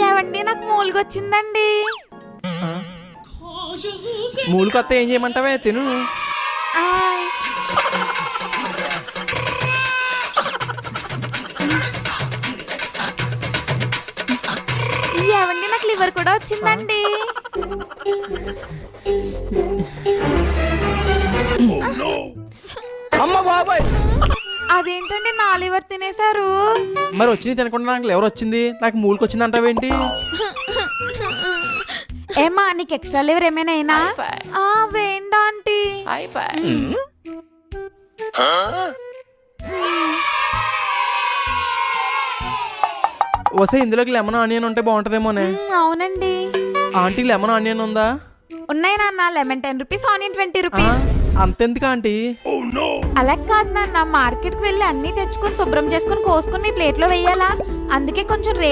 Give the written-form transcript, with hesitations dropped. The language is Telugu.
ఏవండి నాకు మూలుగొచ్చిందండి. మూలుకొత్త ఏం చేయమంటావే? తిను. ఆయ్. ఏవండి నాకు లివర్ కూడా వచ్చిందండి. అమ్మ బాబాయ్, అదేంటండి నా లివర్ తినేశారు? మరి వచ్చింది తినకుండా నాకు ఎవరు వచ్చింది? నాకు మూలుకొచ్చింది అంటావేంటి? ఏమా నీకు ఎక్స్ట్రా లివర్ ఏమైనా అయినా? వేండా ఆంటీ. వసే ఇందులోకి లెమన్ ఆనియన్ ఉంటే బాగుంటదేమోనే. అవునండి. ఆంటీ లెమన్ ఆనియన్ ఉందా? ఉన్నాయి నాన్న. Lemon 10 rupees, onion 20 rupees. అంతెందుకు ఆంటీ? అలా కాదు నాన్న, మార్కెట్కి వెళ్ళి అన్ని తెచ్చుకొని శుభ్రం చేసుకుని కోసుకుని మీ ప్లేట్లో వేయాలా, అందుకే కొంచెం